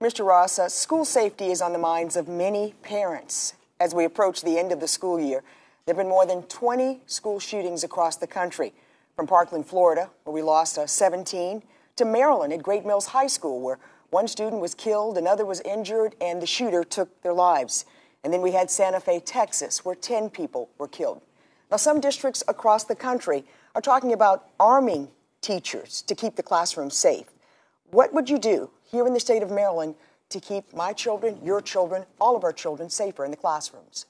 Mr. Ross, school safety is on the minds of many parents. As we approach the end of the school year, there have been more than 20 school shootings across the country, from Parkland, Florida, where we lost 17, to Maryland at Great Mills High School, where one student was killed, another was injured, and the shooter took their lives. And then we had Santa Fe, Texas, where 10 people were killed. Now, some districts across the country are talking about arming teachers to keep the classroom safe. What would you do here in the state of Maryland to keep my children, your children, all of our children safer in the classrooms?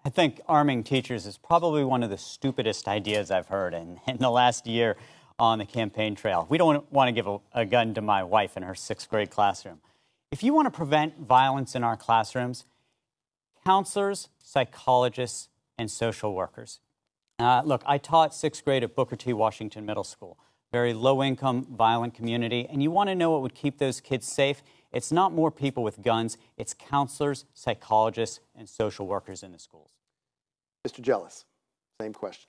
I think arming teachers is probably one of the stupidest ideas I've heard in the last year on the campaign trail. We don't want to give a gun to my wife in her 6th grade classroom. If you want to prevent violence in our classrooms, counselors, psychologists, and social workers. Look, I taught 6th grade at Booker T. Washington Middle School, very low-income, violent community, and you want to know what would keep those kids safe? It's not more people with guns, it's counselors, psychologists, and social workers in the schools. Mr. Jealous, same question.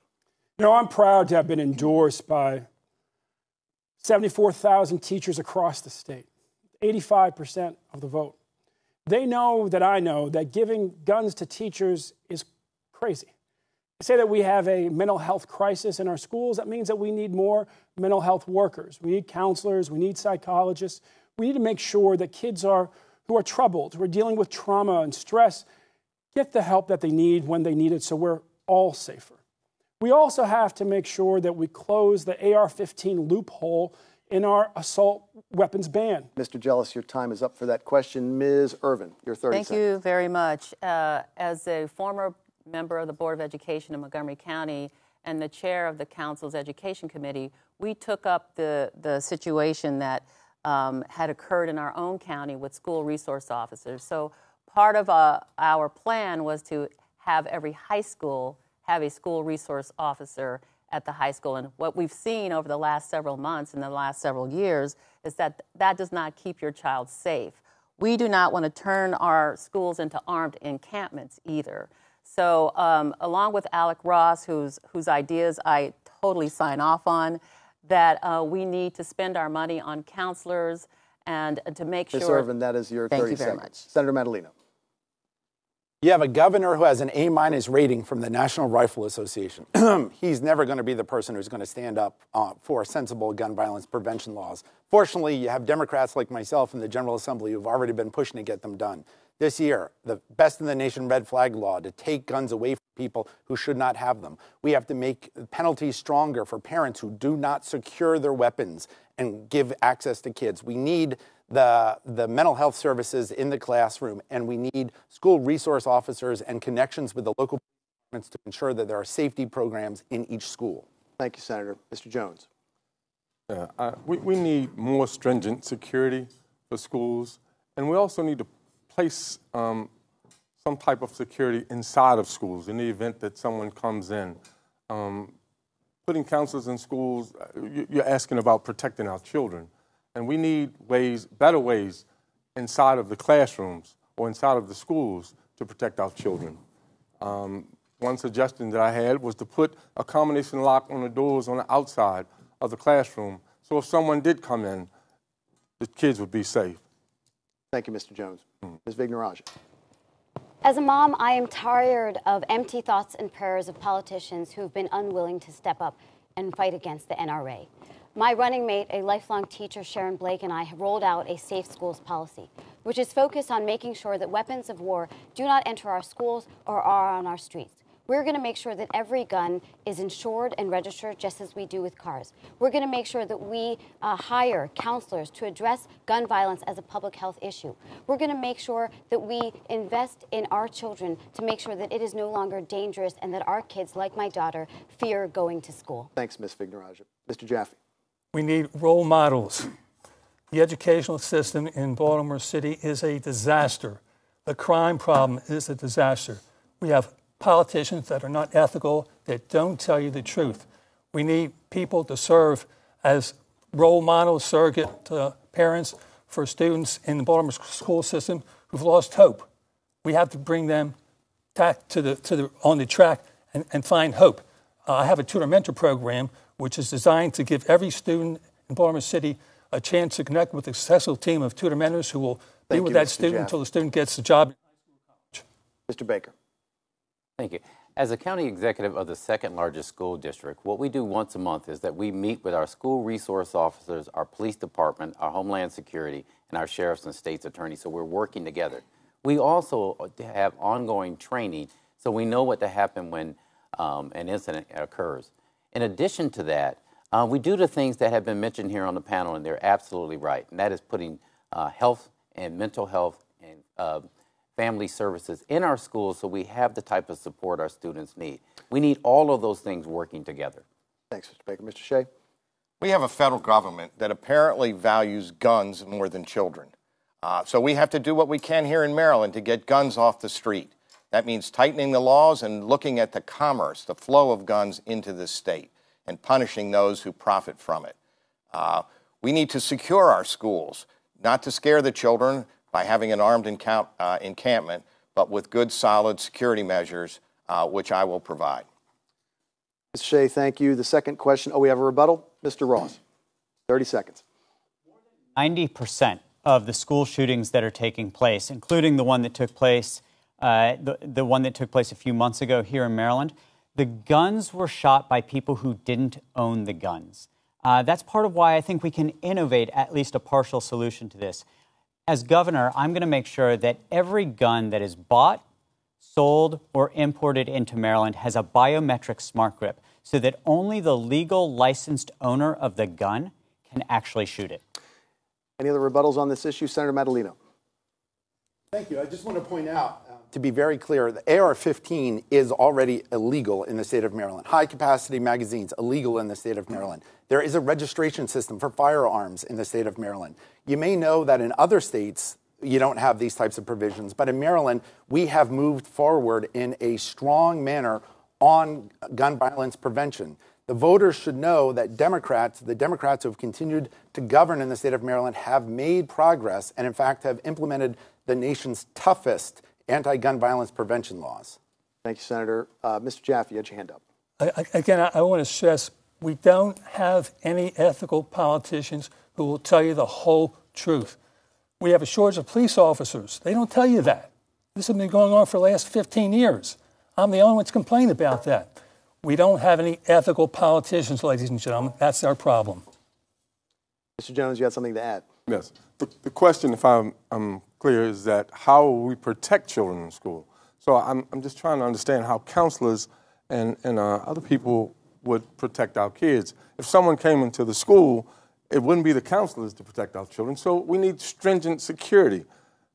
You know, I'm proud to have been endorsed by 74,000 teachers across the state, 85% of the vote. They know that I know that giving guns to teachers is crazy. They say that we have a mental health crisis in our schools. That means that we need more mental health workers. We need counselors. We need psychologists. We need to make sure that kids who are troubled, who are dealing with trauma and stress, get the help that they need when they need it so we're all safer. We also have to make sure that we close the AR-15 loophole in our assault weapons ban. Mr. Jealous, your time is up for that question. Ms. Irvin, your 30 seconds. Thank you very much. As a former member of the Board of Education in Montgomery County and the chair of the council's education committee, we took up the situation that had occurred in our own county with school resource officers. So part of our plan was to have every high school have a school resource officer at the high school. And what we've seen over the last several months and the last several years is that that does not keep your child safe. We do not want to turn our schools into armed encampments either. So along with Alec Ross, whose ideas I totally sign off on, that we need to spend our money on counselors and to make sure. Ms. Irvin, that is your 30 seconds. Thank you very much. Senator Madaleno. You have a governor who has an A- rating from the National Rifle Association. He's never going to be the person who's going to stand up for sensible gun violence prevention laws. Fortunately, you have Democrats like myself in the General Assembly who've already been pushing to get them done. This year, the best in the nation red flag law to take guns away from people who should not have them. We have to make penalties stronger for parents who do not secure their weapons and give access to kids. We need the mental health services in the classroom, and we need school resource officers and connections with the local departments to ensure that there are safety programs in each school. Thank you, Senator. Mr. Jones. We need more stringent security for schools, and we also need to place some type of security inside of schools in the event that someone comes in. Putting counselors in schools, you're asking about protecting our children. And we need better ways inside of the classrooms or inside of the schools to protect our children. One suggestion that I had was to put a combination lock on the doors on the outside of the classroom, so if someone did come in, the kids would be safe. Thank you, Mr. Jones. Ms. Vignarajah. As a mom, I am tired of empty thoughts and prayers of politicians who've been unwilling to step up and fight against the NRA. My running mate, a lifelong teacher, Sharon Blake, and I have rolled out a Safe Schools policy, which is focused on making sure that weapons of war do not enter our schools or are on our streets. We're going to make sure that every gun is insured and registered just as we do with cars. We're going to make sure that we hire counselors to address gun violence as a public health issue. We're going to make sure that we invest in our children to make sure that it is no longer dangerous and that our kids, like my daughter, fear going to school. Thanks, Ms. Vignarajah. Mr. Jaffe. We need role models. The educational system in Baltimore City is a disaster. The crime problem is a disaster. We have politicians that are not ethical, that don't tell you the truth. We need people to serve as role models, surrogate parents for students in the Baltimore school system who've lost hope. We have to bring them back on the track and find hope. I have a tutor mentor program which is designed to give every student in Baltimore City a chance to connect with a successful team of tutor mentors who will be with that student until the student gets the job. Mr. Baker. Thank you. As a county executive of the second largest school district, what we do once a month is that we meet with our school resource officers, our police department, our Homeland Security, and our sheriffs and state's attorneys. So we're working together. We also have ongoing training so we know what to happen when an incident occurs. In addition to that, we do the things that have been mentioned here on the panel, and they're absolutely right, and that is putting health and mental health and family services in our schools so we have the type of support our students need. We need all of those things working together. Thanks, Mr. Baker. Mr. Shea? We have a federal government that apparently values guns more than children. So we have to do what we can here in Maryland to get guns off the street. That means tightening the laws and looking at the commerce, the flow of guns into the state, and punishing those who profit from it. We need to secure our schools, not to scare the children by having an armed encampment, but with good, solid security measures, which I will provide. Mr. Shea, thank you. The second question. Oh, we have a rebuttal? Mr. Ross, 30 seconds. 90% of the school shootings that are taking place, including the one that took place, the one that took place a few months ago here in Maryland, the guns were shot by people who didn't own the guns. That's part of why I think we can innovate at least a partial solution to this. As governor, I'm going to make sure that every gun that is bought, sold, or imported into Maryland has a biometric smart grip so that only the legal licensed owner of the gun can actually shoot it. Any other rebuttals on this issue? Senator Madaleno. Thank you. I just want to point out, to be very clear, the AR-15 is already illegal in the state of Maryland. High-capacity magazines, illegal in the state of Maryland. There is a registration system for firearms in the state of Maryland. You may know that in other states, you don't have these types of provisions, but in Maryland, we have moved forward in a strong manner on gun violence prevention. The voters should know that the Democrats who have continued to govern in the state of Maryland have made progress and, in fact, have implemented the nation's toughest anti-gun violence prevention laws. Thank you, Senator. Mr. Jaffe, you had your hand up. Again, I want to stress, we don't have any ethical politicians who will tell you the whole truth. We have a shortage of police officers. They don't tell you that. This has been going on for the last 15 years. I'm the only one that's complaining about that. We don't have any ethical politicians, ladies and gentlemen. That's our problem. Mr. Jones, you had something to add. Yes. The question, if I'm clear, is that how will we protect children in school? So I'm just trying to understand how counselors and other people would protect our kids. If someone came into the school, it wouldn't be the counselors to protect our children. So we need stringent security.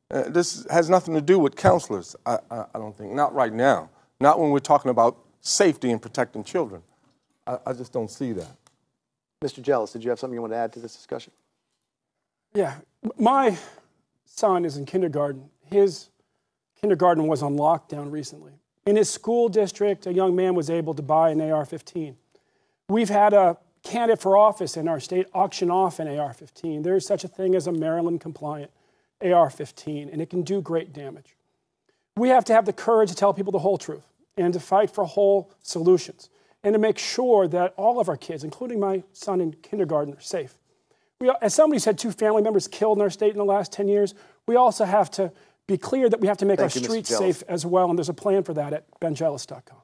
This has nothing to do with counselors, I don't think. Not right now. Not when we're talking about safety and protecting children. I just don't see that. Mr. Jealous, did you have something you want to add to this discussion? Yeah. My son is in kindergarten. His kindergarten was on lockdown recently. In his school district, a young man was able to buy an AR-15. We've had a candidate for office in our state auction off an AR-15. There is such a thing as a Maryland-compliant AR-15, and it can do great damage. We have to have the courage to tell people the whole truth and to fight for whole solutions and to make sure that all of our kids, including my son in kindergarten, are safe. As somebody said, 2 family members killed in our state in the last 10 years. We also have to be clear that we have to make our streets safe as well, and there's a plan for that at benjealous.com.